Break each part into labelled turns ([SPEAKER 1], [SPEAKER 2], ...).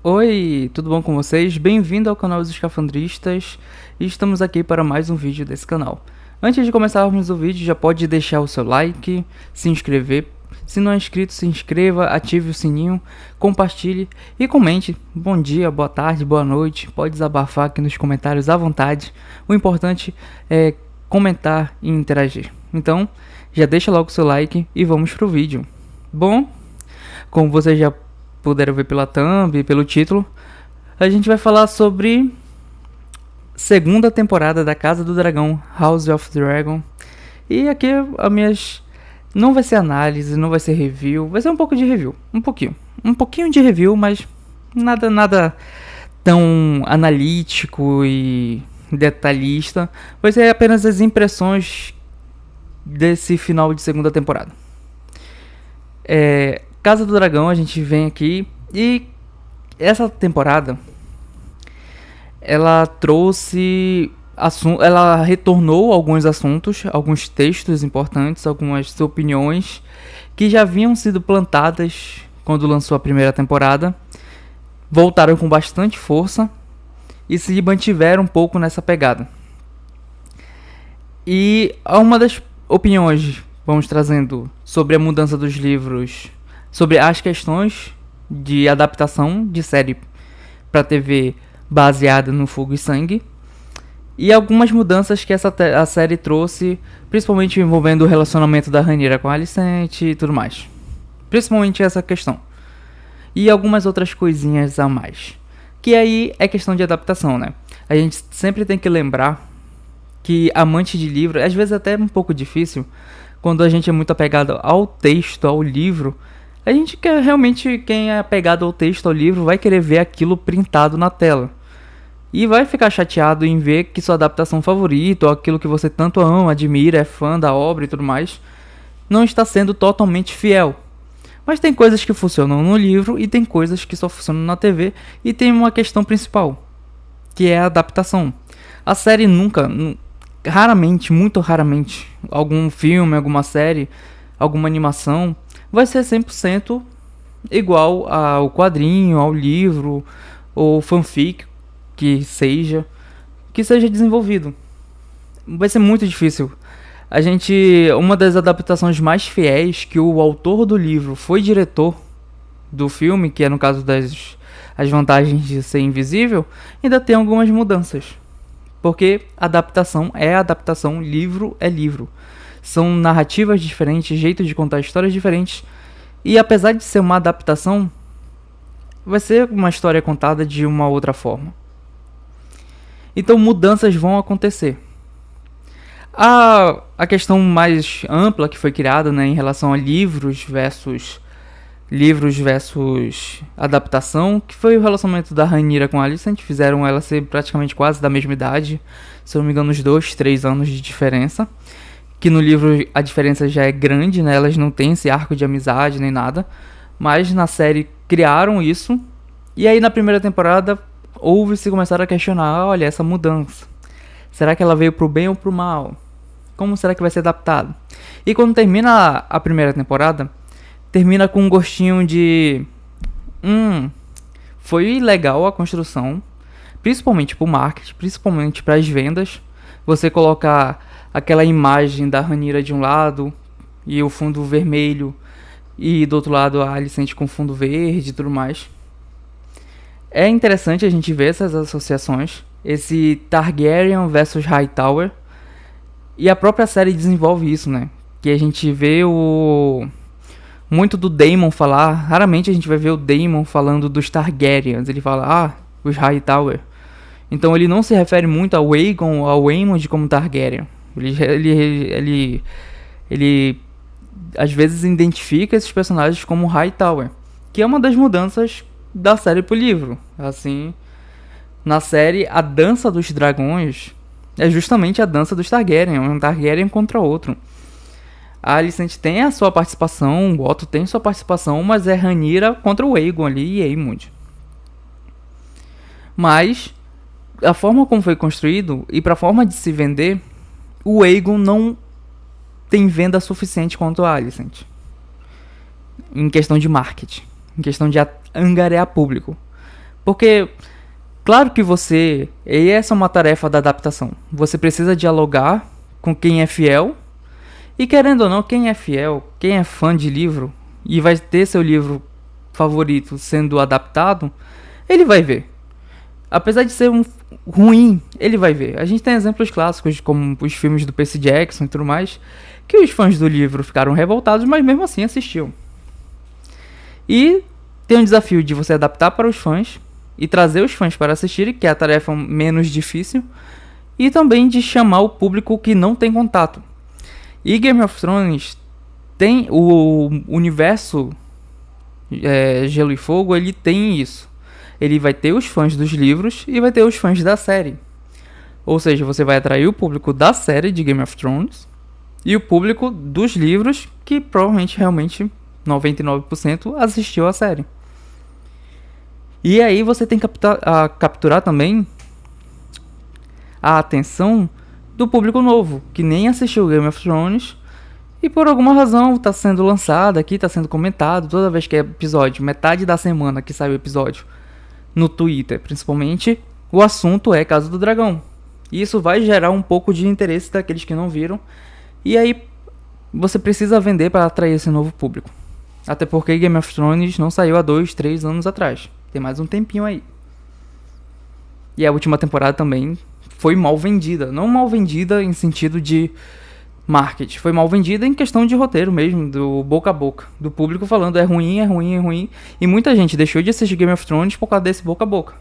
[SPEAKER 1] Oi, tudo bom com vocês? Bem-vindo ao canal dos Escafandristas e estamos aqui para mais um vídeo desse canal. Antes de começarmos o vídeo, já pode deixar o seu like, se inscrever. Se não é inscrito, se inscreva, ative o sininho, compartilhe e comente. Bom dia, boa tarde, boa noite. Pode desabafar aqui nos comentários à vontade. O importante é comentar e interagir. Então, já deixa logo o seu like e vamos pro vídeo. Bom, como vocês já puderam ver pela thumb e pelo título, a gente vai falar sobre segunda temporada da Casa do Dragão, House of Dragon. E aqui as minhas... não vai ser análise, não vai ser review, vai ser um pouco de review, um pouquinho de review, mas nada tão analítico e detalhista. Vai ser apenas as impressões desse final de segunda temporada. Casa do Dragão, a gente vem aqui e essa temporada ela trouxe ela retornou alguns assuntos, alguns textos importantes, algumas opiniões que já haviam sido plantadas quando lançou a primeira temporada, voltaram com bastante força e se mantiveram um pouco nessa pegada. E uma das opiniões vamos trazendo sobre a mudança dos livros, sobre as questões de adaptação de série para TV baseada no Fogo e Sangue, e algumas mudanças que a série trouxe, principalmente envolvendo o relacionamento da Rhaenyra com a Alicent e tudo mais. Principalmente essa questão. E algumas outras coisinhas a mais. Que aí é questão de adaptação, né? A gente sempre tem que lembrar que amante de livro, às vezes até um pouco difícil, quando a gente é muito apegado ao texto, ao livro, a gente quer realmente, quem é apegado ao texto, ao livro, vai querer ver aquilo printado na tela. E vai ficar chateado em ver que sua adaptação favorita, ou aquilo que você tanto ama, admira, é fã da obra e tudo mais, não está sendo totalmente fiel. Mas tem coisas que funcionam no livro e tem coisas que só funcionam na TV, e tem uma questão principal, que é a adaptação. A série raramente, muito raramente, algum filme, alguma série, alguma animação, vai ser 100% igual ao quadrinho, ao livro, ou fanfic, que seja desenvolvido. Vai ser muito difícil. Uma das adaptações mais fiéis, que o autor do livro foi diretor do filme, que é no caso as vantagens de ser invisível, ainda tem algumas mudanças. Porque adaptação é adaptação, livro é livro. São narrativas diferentes, jeitos de contar histórias diferentes. E apesar de ser uma adaptação, vai ser uma história contada de uma outra forma. Então mudanças vão acontecer. A questão mais ampla que foi criada, né, em relação a livros versus adaptação, que foi o relacionamento da Rhaenyra com a Alicent. Fizeram ela ser praticamente quase da mesma idade, se eu não me engano uns 2-3 anos de diferença, que no livro a diferença já é grande, né, elas não têm esse arco de amizade nem nada, mas na série criaram isso. E aí na primeira temporada começaram a questionar, olha, essa mudança, será que ela veio pro bem ou pro mal? Como será que vai ser adaptado? E quando termina a primeira temporada, termina com um gostinho de... foi legal a construção, principalmente pro marketing, principalmente para as vendas. Você colocar aquela imagem da Rhaenyra de um lado e o fundo vermelho, e do outro lado a Alicent com fundo verde e tudo mais. É interessante a gente ver essas associações, esse Targaryen versus Hightower, e a própria série desenvolve isso, né? Que a gente vê muito do Daemon falar, raramente a gente vai ver o Daemon falando dos Targaryens, ele fala, os Hightower. Então ele não se refere muito ao Aegon ou ao Aemond como Targaryen. Ele às vezes identifica esses personagens como Hightower, que é uma das mudanças da série pro livro. Assim, na série, a dança dos dragões é justamente a dança dos Targaryen, um Targaryen contra outro. A Alicent tem a sua participação, o Otto tem sua participação, mas é Rhaenyra contra o Aegon ali e Aemond. Mas a forma como foi construído e para a forma de se vender, o Aegon não tem venda suficiente quanto a Alicent. Em questão de marketing, em questão de angariar público. Porque, claro que e essa é uma tarefa da adaptação. Você precisa dialogar com quem é fiel. E querendo ou não, quem é fiel, quem é fã de livro e vai ter seu livro favorito sendo adaptado, ele vai ver. Apesar de ser ruim, ele vai ver. A gente tem exemplos clássicos, como os filmes do Percy Jackson e tudo mais, que os fãs do livro ficaram revoltados, mas mesmo assim assistiam. E tem um desafio de você adaptar para os fãs e trazer os fãs para assistirem, que é a tarefa menos difícil, e também de chamar o público que não tem contato. E Game of Thrones tem o universo Gelo e Fogo, ele tem isso. Ele vai ter os fãs dos livros e vai ter os fãs da série. Ou seja, você vai atrair o público da série de Game of Thrones e o público dos livros, que provavelmente, realmente, 99% assistiu a série. E aí você tem que capturar também a atenção do público novo, que nem assistiu Game of Thrones e por alguma razão está sendo lançado aqui, está sendo comentado toda vez que é episódio, metade da semana que sai o episódio, no Twitter principalmente, o assunto é Casa do Dragão. E isso vai gerar um pouco de interesse daqueles que não viram, e aí você precisa vender para atrair esse novo público. Até porque Game of Thrones não saiu há 2, 3 anos atrás, tem mais um tempinho aí. E a última temporada também foi mal vendida. Não mal vendida em sentido de marketing. Foi mal vendida em questão de roteiro mesmo, do boca a boca. Do público falando é ruim, é ruim, é ruim. E muita gente deixou de assistir Game of Thrones por causa desse boca a boca.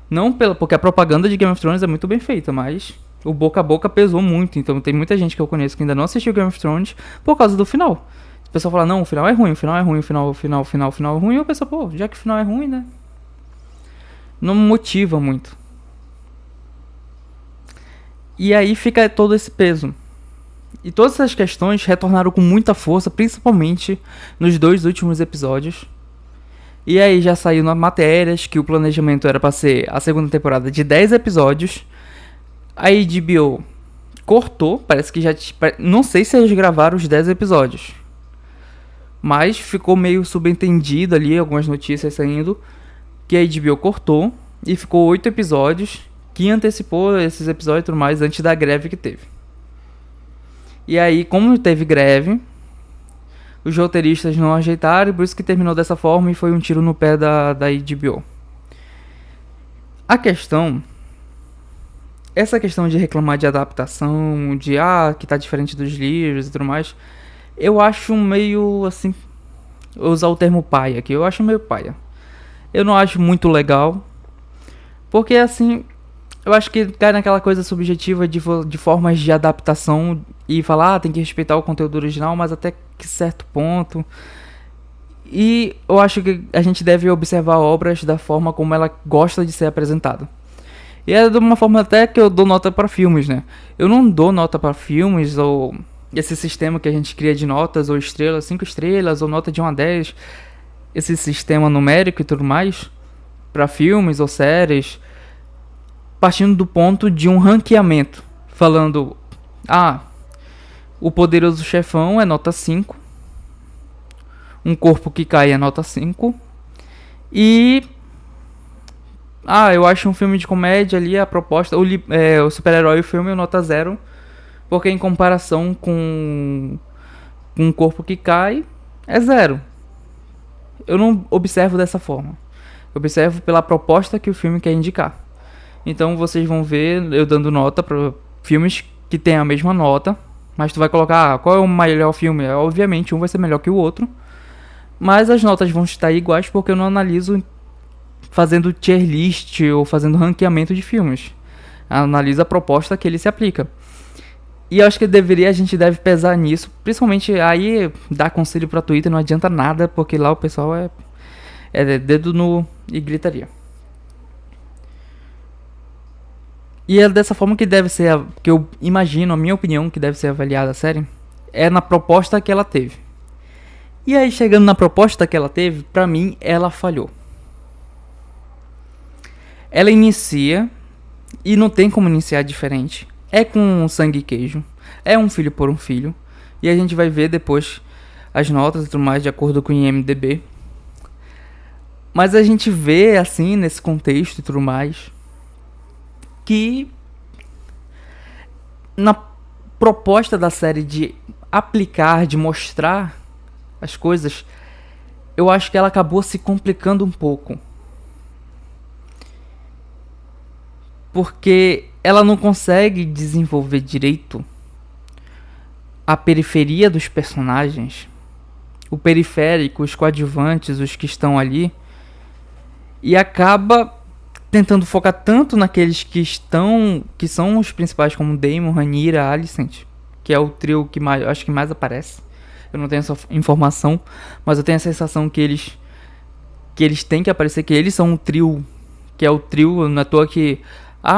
[SPEAKER 1] Não porque a propaganda de Game of Thrones é muito bem feita, mas o boca a boca pesou muito. Então tem muita gente que eu conheço que ainda não assistiu Game of Thrones por causa do final. O pessoal fala, não, o final é ruim, o final é ruim, o final é ruim. E eu penso, pô, já que o final é ruim, né? Não motiva muito. E aí fica todo esse peso. E todas essas questões retornaram com muita força, principalmente nos 2 últimos episódios. E aí já saiu nas matérias que o planejamento era para ser a segunda temporada de 10 episódios. A HBO cortou, parece que já... Não sei se eles gravaram os 10 episódios. Mas ficou meio subentendido ali, algumas notícias saindo, que a HBO cortou e ficou 8 episódios, que antecipou esses episódios e tudo mais antes da greve que teve. E aí, como teve greve, os roteiristas não ajeitaram, e por isso que terminou dessa forma e foi um tiro no pé da HBO. Essa questão de reclamar de adaptação, de que tá diferente dos livros e tudo mais, eu acho meio assim, vou usar o termo paia aqui, eu acho meio paia. Eu não acho muito legal, porque assim, eu acho que cai naquela coisa subjetiva de formas de adaptação e falar, tem que respeitar o conteúdo original, mas até que certo ponto. E eu acho que a gente deve observar obras da forma como ela gosta de ser apresentada. E é de uma forma até que eu dou nota para filmes, né? Eu não dou nota para filmes ou esse sistema que a gente cria de notas ou estrelas, 5 estrelas ou nota de 1 a 10. Esse sistema numérico e tudo mais para filmes ou séries, partindo do ponto de um ranqueamento, falando, o Poderoso Chefão é nota 5, Um Corpo que Cai é nota 5, e eu acho um filme de comédia ali, a proposta, o super-herói, o filme é nota 0, porque em comparação com Um Corpo que Cai, é 0. Eu não observo dessa forma, eu observo pela proposta que o filme quer indicar. Então vocês vão ver eu dando nota para filmes que tem a mesma nota, mas tu vai colocar qual é o melhor filme. Obviamente um vai ser melhor que o outro, mas as notas vão estar iguais porque eu não analiso fazendo tier list ou fazendo ranqueamento de filmes. Eu analiso a proposta que ele se aplica. E eu acho que a gente deve pesar nisso, principalmente aí dar conselho para Twitter não adianta nada, porque lá o pessoal é dedo no e gritaria. E é dessa forma que deve ser, que eu imagino, a minha opinião, que deve ser avaliada a série, é na proposta que ela teve. E aí, chegando na proposta que ela teve, pra mim, ela falhou. Ela inicia, e não tem como iniciar diferente. É com sangue e queijo, é um filho por um filho, e a gente vai ver depois as notas e tudo mais, de acordo com o IMDb. Mas a gente vê, assim, nesse contexto e tudo mais, que na proposta da série de aplicar, de mostrar as coisas, eu acho que ela acabou se complicando um pouco. Porque ela não consegue desenvolver direito a periferia dos personagens, o periférico, os coadjuvantes, os que estão ali, e acaba tentando focar tanto naqueles que são os principais, como Damon, Rhaenyra, Alicent, que é o trio que mais, acho que mais aparece. Eu não tenho essa informação, mas eu tenho a sensação que eles têm que aparecer, que eles são um trio, que é o trio, não é à toa que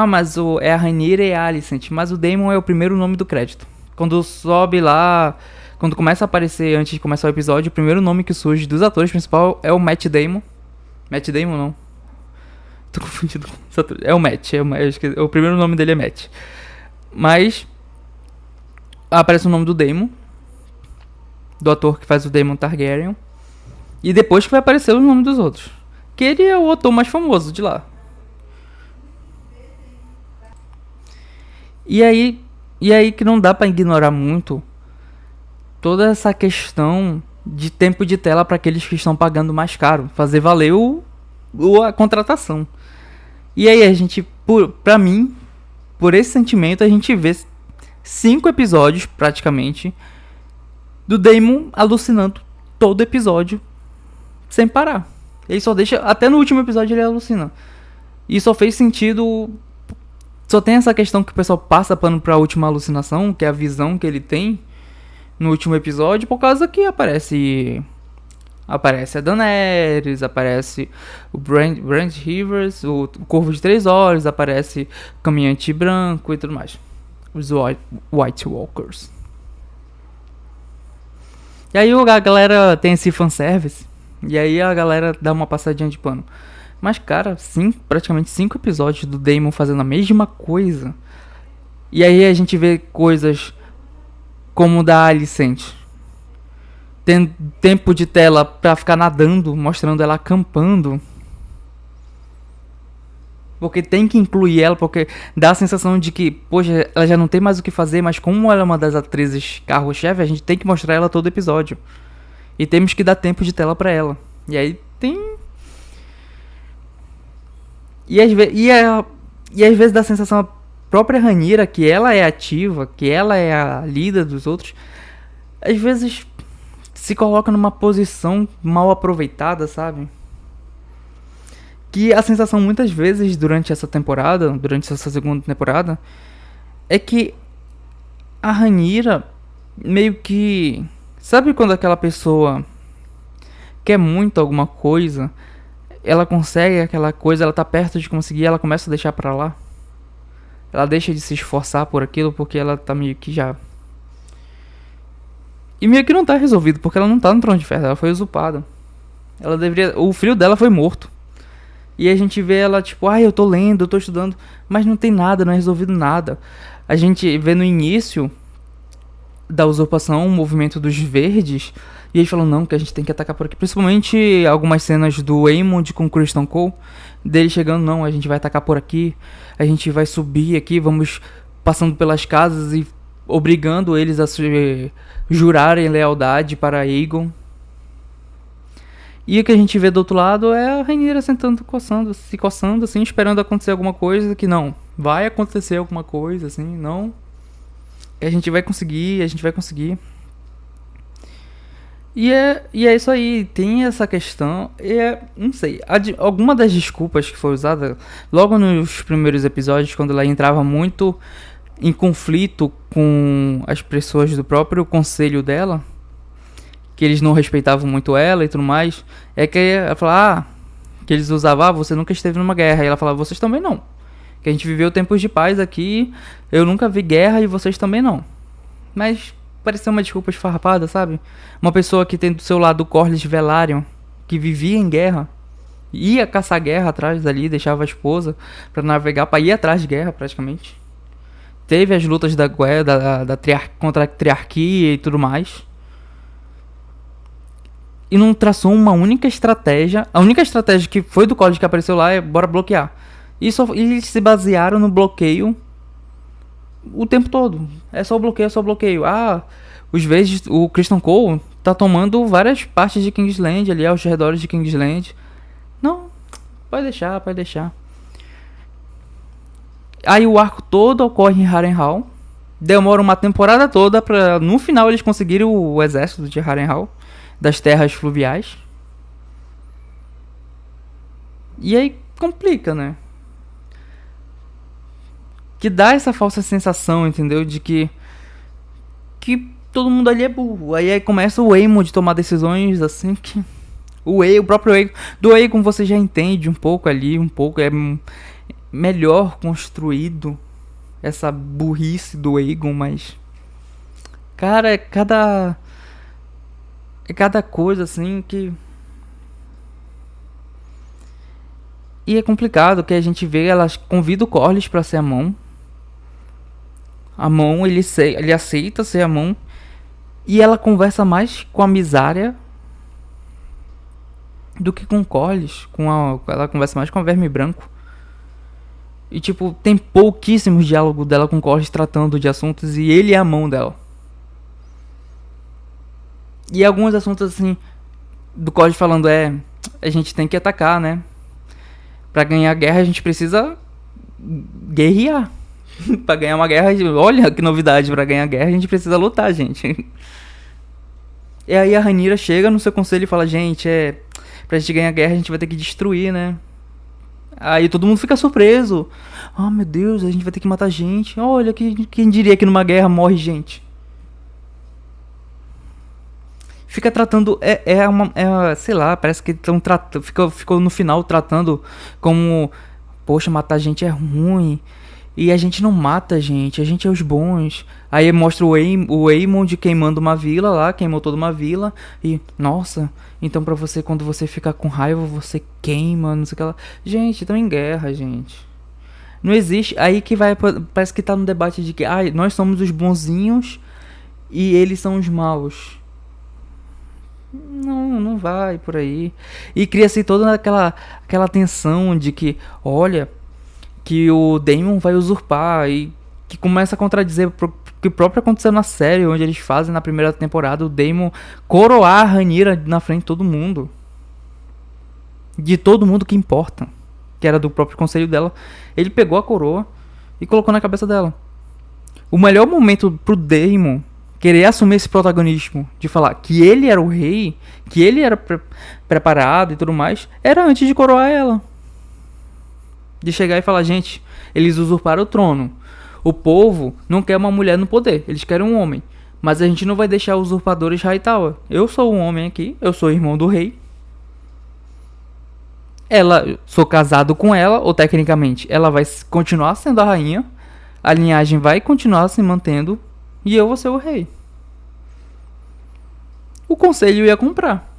[SPEAKER 1] mas é a Rhaenyra e a Alicent, mas o Damon é o primeiro nome do crédito. Quando sobe lá, quando começa a aparecer antes de começar o episódio, o primeiro nome que surge dos atores principais é o Matt Damon. Matt Damon não. Tô confundido com os atores. É o Matt, o primeiro nome dele é Matt. Mas aparece o nome do Damon, do ator que faz o Daemon Targaryen, e depois que vai aparecer o nome dos outros. Que ele é o ator mais famoso de lá. E aí que não dá pra ignorar muito toda essa questão de tempo de tela para aqueles que estão pagando mais caro, fazer valer a contratação. E aí a gente, pra mim, por esse sentimento, a gente vê 5 episódios praticamente do Daemon alucinando todo episódio sem parar. Ele só deixa, até no último episódio ele alucina. E só fez sentido. Só tem essa questão que o pessoal passa pano pra última alucinação, que é a visão que ele tem no último episódio, por causa que aparece a Daenerys, aparece o Brand Rivers, o Corvo de 3 Olhos, aparece o Caminhante Branco e tudo mais. Os White Walkers. E aí a galera tem esse fanservice, e aí a galera dá uma passadinha de pano. Mas, cara, praticamente 5 episódios do Daemon fazendo a mesma coisa. E aí a gente vê coisas como o da Alicent. Tem tempo de tela pra ficar nadando, mostrando ela acampando. Porque tem que incluir ela, porque dá a sensação de que, poxa, ela já não tem mais o que fazer, mas como ela é uma das atrizes carro-chefe, a gente tem que mostrar ela todo episódio. E temos que dar tempo de tela pra ela. E aí tem... E às vezes dá a sensação, a própria Rhaenyra, que ela é ativa, que ela é a líder dos outros, às vezes se coloca numa posição mal aproveitada, sabe? Que a sensação muitas vezes durante essa segunda temporada, é que a Rhaenyra meio que... Sabe quando aquela pessoa quer muito alguma coisa, ela consegue aquela coisa, ela tá perto de conseguir, ela começa a deixar pra lá? Ela deixa de se esforçar por aquilo porque ela tá meio que já... E meio que não tá resolvido, porque ela não tá no Trono de Ferro, ela foi usurpada. O filho dela foi morto. E a gente vê ela tipo, eu tô lendo, eu tô estudando, mas não tem nada, não é resolvido nada. A gente vê no início da usurpação o movimento dos verdes, e eles falam, não, que a gente tem que atacar por aqui. Principalmente algumas cenas do Aemond com Criston Cole, dele chegando, não, a gente vai atacar por aqui, a gente vai subir aqui, vamos passando pelas casas e obrigando eles a se jurarem lealdade para Aegon. E o que a gente vê do outro lado é a Rhaenyra sentando, se coçando, assim, esperando acontecer alguma coisa, que não, vai acontecer alguma coisa, assim, não... A gente vai conseguir. E é isso aí, tem essa questão. Não sei, alguma das desculpas que foi usada logo nos primeiros episódios, quando ela entrava muito em conflito com as pessoas do próprio conselho dela, que eles não respeitavam muito ela e tudo mais, é que ela falava, que eles usavam, você nunca esteve numa guerra, e ela falava, vocês também não. Que a gente viveu tempos de paz aqui, eu nunca vi guerra e vocês também não. Mas parecia uma desculpa esfarrapada, sabe? Uma pessoa que tem do seu lado o Corlys Velaryon, que vivia em guerra, ia caçar guerra atrás dali, deixava a esposa pra navegar, pra ir atrás de guerra praticamente. Teve as lutas contra a triarquia e tudo mais. e não traçou uma única estratégia. A única estratégia que foi do código que apareceu lá é bora bloquear. E eles se basearam no bloqueio o tempo todo. É só bloqueio, é só bloqueio. Os vezes o Christian Cole tá tomando várias partes de Kingsland ali aos redores de Kingsland. Não, pode deixar, pode deixar. Aí o arco todo ocorre em Harrenhal. Demora uma temporada toda pra no final eles conseguirem o exército de Harrenhal, das terras fluviais. E aí complica, né? Que dá essa falsa sensação, entendeu? De que todo mundo ali é burro. Aí começa o Aemon de tomar decisões assim que o próprio Aegon, do Aegon você já entende um pouco ali, um pouco é melhor construído essa burrice do Aegon, mas cara, é cada coisa assim que e é complicado que a gente vê, elas convida o Corlys pra ser a mão. A mão, ele aceita ser a mão. E ela conversa mais com a Misária do que com o Corlys. Ela conversa mais com o Verme Branco. E tipo, tem pouquíssimos diálogos dela com o Corlys tratando de assuntos. E ele é a mão dela. E alguns assuntos assim, do Corlys falando a gente tem que atacar, né? Pra ganhar a guerra a gente precisa guerrear. Pra ganhar uma guerra, olha que novidade, pra ganhar a guerra a gente precisa lutar, gente. E aí a Rhaenyra chega no seu conselho e fala, gente, pra gente ganhar a guerra a gente vai ter que destruir, né? Aí todo mundo fica surpreso. Meu Deus, a gente vai ter que matar gente. Olha, quem diria que numa guerra morre gente? Fica tratando, sei lá, parece que estão tratando, ficou no final tratando como, poxa, matar gente é ruim. E a gente não mata a gente é os bons. Aí mostra o Aemond queimando uma vila lá, queimou toda uma vila. E, nossa, então pra você, quando você ficar com raiva, você queima, não sei o que lá. Gente, estão em guerra, gente. Não existe, aí que vai, parece que tá no debate de que, nós somos os bonzinhos e eles são os maus. Não vai por aí. E cria-se toda aquela tensão de que, olha, que o Daemon vai usurpar e que começa a contradizer o que próprio aconteceu na série, onde eles fazem na primeira temporada o Daemon coroar a Rhaenyra na frente de todo mundo. De todo mundo que importa, que era do próprio conselho dela. Ele pegou a coroa e colocou na cabeça dela. O melhor momento pro Daemon querer assumir esse protagonismo, de falar que ele era o rei, que ele era preparado e tudo mais, era antes de coroar ela. De chegar e falar, gente, eles usurparam o trono. O povo não quer uma mulher no poder, eles querem um homem. Mas a gente não vai deixar usurpadores Hightower. Eu sou um homem aqui, eu sou irmão do rei. Sou casado com ela, ou tecnicamente, ela vai continuar sendo a rainha. A linhagem vai continuar se mantendo. E eu vou ser o rei. O conselho ia comprar.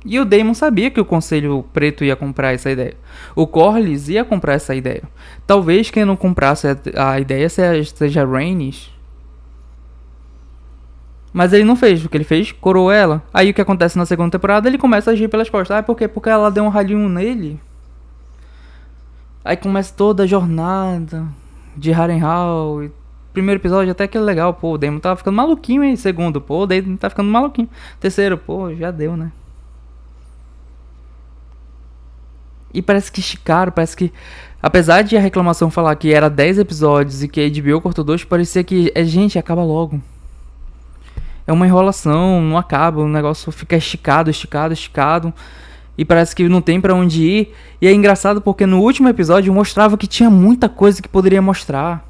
[SPEAKER 1] E o Daemon sabia que o Conselho Preto ia comprar essa ideia. O Corlys ia comprar essa ideia. Talvez quem não comprasse a ideia seja Rhaenys. Mas ele não fez. O que ele fez? Coroou ela. Aí o que acontece na segunda temporada? Ele começa a agir pelas costas. Por quê? Porque ela deu um ralinho nele. Aí começa toda a jornada de Harrenhal. Primeiro episódio até que é legal. Pô, o Daemon tava ficando maluquinho, hein? Segundo, pô, o Daemon tá ficando maluquinho. Terceiro, pô, já deu, né? E parece que esticaram, parece que... Apesar de a reclamação falar que era 10 episódios e que a HBO cortou 2, parecia que... gente, acaba logo. É uma enrolação, não acaba, o negócio fica esticado. E parece que não tem pra onde ir. E é engraçado porque no último episódio mostrava que tinha muita coisa que poderia mostrar.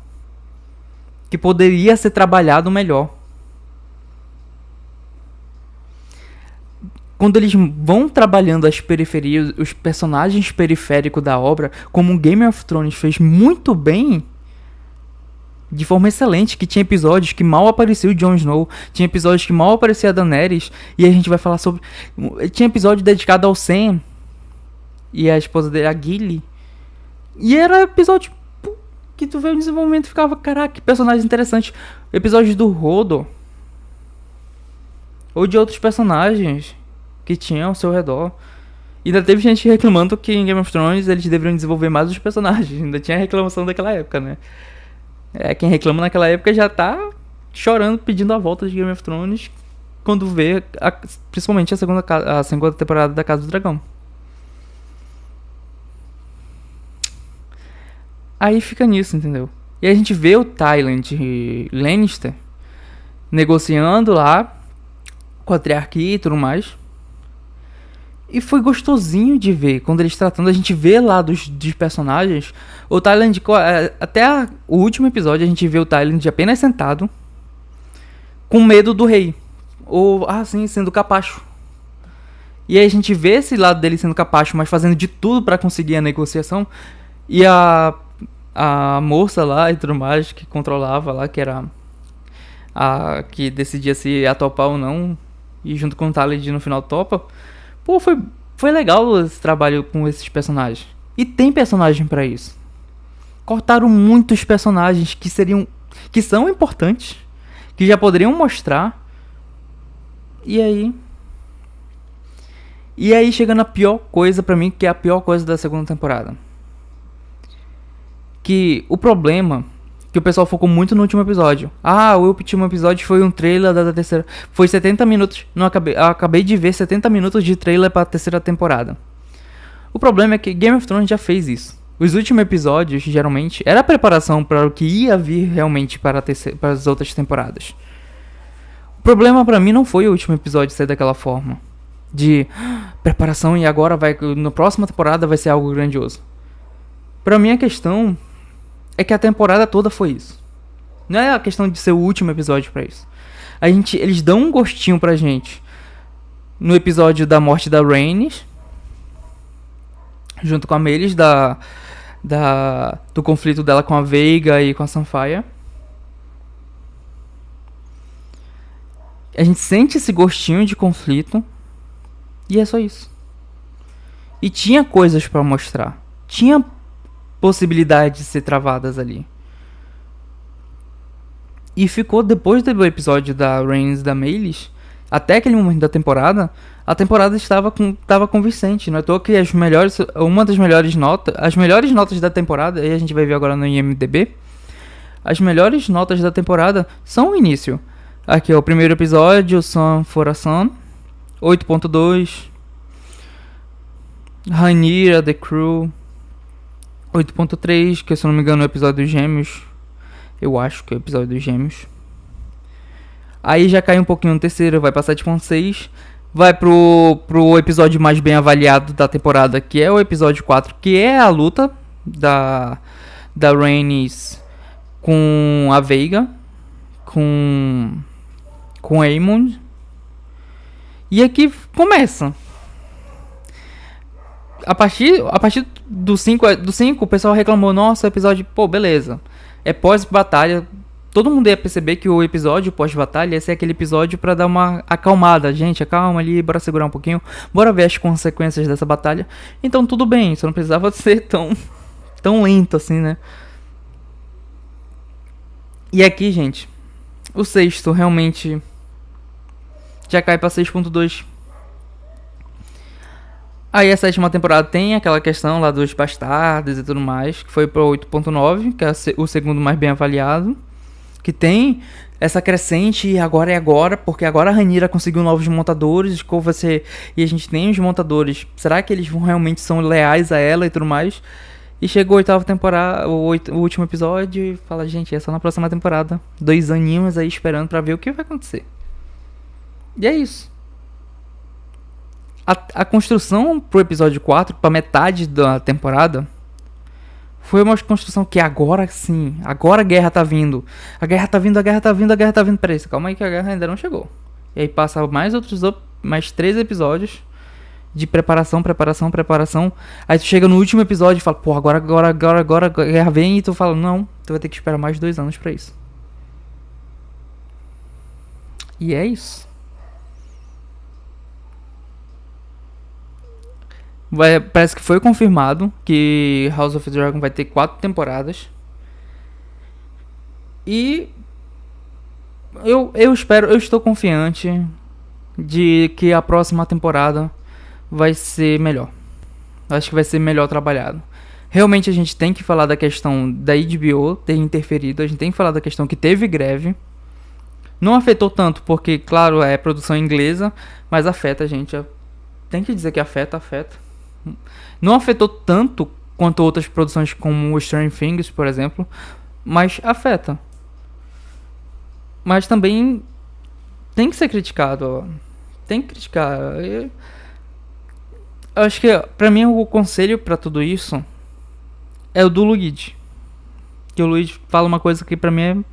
[SPEAKER 1] Que poderia ser trabalhado melhor. Quando eles vão trabalhando as periferias, os personagens periféricos da obra, como o Game of Thrones fez muito bem, de forma excelente, que tinha episódios que mal aparecia o Jon Snow, tinha episódios que mal aparecia a Daenerys, e a gente vai falar sobre... Tinha episódio dedicado ao Sam e a esposa dele, a Gilly, e era episódio que tu vê o desenvolvimento e ficava, caraca, que personagem interessante. Episódios do Hodor. ou de outros personagens que tinham ao seu redor. E ainda teve gente reclamando que em Game of Thrones eles deveriam desenvolver mais os personagens. Ainda tinha reclamação daquela época, né? Quem reclama naquela época já tá chorando, pedindo a volta de Game of Thrones quando vê, principalmente a segunda temporada da Casa do Dragão. Aí fica nisso, entendeu? E a gente vê o Tywin Lannister negociando lá com a triarquia e tudo mais. E foi gostosinho de ver, quando eles tratando, a gente vê lá dos personagens. O Tywin, até o último episódio, a gente vê o Tywin apenas sentado, com medo do rei. Ou, assim, sendo capacho. E aí a gente vê esse lado dele sendo capacho, mas fazendo de tudo pra conseguir a negociação. E a moça lá e tudo mais, que controlava lá, que era a que decidia se ia topar ou não. E junto com o Tywin no final topa. Pô, foi legal esse trabalho com esses personagens. E tem personagem pra isso. Cortaram muitos personagens que são importantes, que já poderiam mostrar. E aí chega na pior coisa pra mim, que é a pior coisa da segunda temporada. Que o problema que o pessoal focou muito no último episódio. O último episódio foi um trailer da terceira. Foi 70 minutos. Acabei de ver 70 minutos de trailer pra terceira temporada. O problema é que Game of Thrones já fez isso. Os últimos episódios, geralmente, era a preparação para o que ia vir realmente para as outras temporadas. O problema pra mim não foi o último episódio ser daquela forma. De preparação e agora na próxima temporada vai ser algo grandioso. Pra mim a questão é que a temporada toda foi isso. Não é a questão de ser o último episódio pra isso. Eles dão um gostinho pra gente no episódio da morte da Rhaenys, junto com a Melis, do conflito dela com a Veiga e com a Sunfyre. A gente sente esse gostinho de conflito e é só isso. E tinha coisas pra mostrar. Tinha possibilidades de ser travadas ali. E ficou depois do episódio da Rhaenys e da Melis, até aquele momento da temporada, a temporada estava convincente. Não é à toa que as melhores notas da temporada, e a gente vai ver agora no IMDb, as melhores notas da temporada são o início. Aqui é o primeiro episódio, Son for a Son, 8.2. Rhaenyra, The Crew, 8.3, que se eu não me engano é o episódio dos Gêmeos. Eu acho que é o episódio dos Gêmeos. Aí já cai um pouquinho no terceiro, vai pra 7.6. Vai pro episódio mais bem avaliado da temporada, que é o episódio 4, que é a luta da Rhaenys com a Veiga, com Aemond. E aqui começa. A partir do 5, o pessoal reclamou, nossa, episódio, pô, beleza. É pós-batalha. Todo mundo ia perceber que o episódio pós-batalha ia ser aquele episódio pra dar uma acalmada. Gente, acalma ali, bora segurar um pouquinho. Bora ver as consequências dessa batalha. Então tudo bem, só não precisava ser tão lento assim, né? E aqui, gente, o sexto realmente já cai pra 6.2. Aí a sétima temporada tem aquela questão lá dos bastardos e tudo mais, que foi pro 8.9, que é o segundo mais bem avaliado. Que tem essa crescente e agora é agora, porque agora a Rhaenyra conseguiu novos montadores, qual vai ser, e a gente tem os montadores. Será que eles realmente são leais a ela e tudo mais? E chegou a oitava temporada, o último episódio, e fala, gente, é só na próxima temporada. 2 aninhos aí esperando pra ver o que vai acontecer. E é isso. A construção pro episódio 4, pra metade da temporada, foi uma construção que agora sim, agora a guerra tá vindo. A guerra tá vindo. Peraí, calma aí que a guerra ainda não chegou. E aí passa mais 3 episódios de preparação. Aí tu chega no último episódio e fala, pô, agora a guerra vem, e tu fala, não, tu vai ter que esperar mais 2 anos pra isso. E é isso. Parece que foi confirmado que House of the Dragon vai ter 4 temporadas. E eu espero, eu estou confiante de que a próxima temporada vai ser melhor. Acho que vai ser melhor trabalhado. Realmente a gente tem que falar da questão da HBO ter interferido. A gente tem que falar da questão que teve greve. Não afetou tanto, porque, claro, é produção inglesa, mas afeta, gente. Tem que dizer que afeta. Não afetou tanto quanto outras produções como o Stranger Things, por exemplo, mas afeta. Mas também tem que ser criticado, ó. Tem que criticar. Eu acho que, pra mim, o conselho pra tudo isso é o do Luigi. Que o Luigi fala uma coisa que pra mim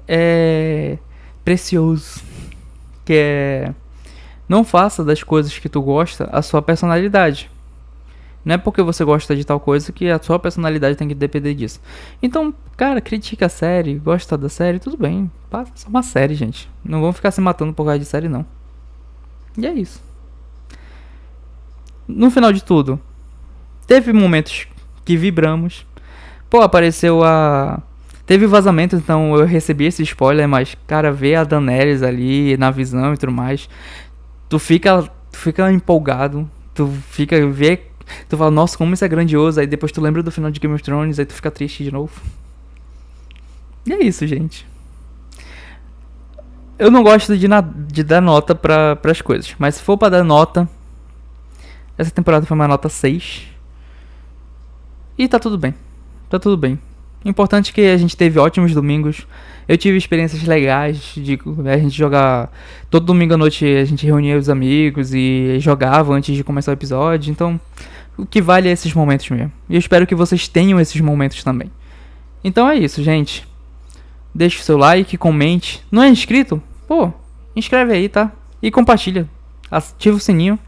[SPEAKER 1] é precioso. Que é: não faça das coisas que tu gosta a sua personalidade. Não é porque você gosta de tal coisa que a sua personalidade tem que depender disso. Então, cara, critica a série, gosta da série, tudo bem. Passa uma série, gente. Não vão ficar se matando por causa de série, não. E é isso. No final de tudo, teve momentos que vibramos. Pô, apareceu a... Teve vazamento, então eu recebi esse spoiler, mas, cara, ver a Daenerys ali na visão e tudo mais, tu fica empolgado, tu fala, nossa, como isso é grandioso, aí depois tu lembra do final de Game of Thrones, aí tu fica triste de novo. E é isso, gente. Eu não gosto de dar nota pras coisas, mas se for pra dar nota, essa temporada foi uma nota 6. E tá tudo bem. Tá tudo bem. Importante é que a gente teve ótimos domingos. Eu tive experiências legais de a gente jogar. Todo domingo à noite a gente reunia os amigos e jogava antes de começar o episódio. Então, o que vale é esses momentos mesmo. E eu espero que vocês tenham esses momentos também. Então é isso, gente. Deixe o seu like, comente. Não é inscrito? Pô, inscreve aí, tá? E compartilha. Ativa o sininho.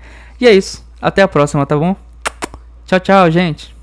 [SPEAKER 1] E é isso. Até a próxima, tá bom? Tchau, tchau, gente.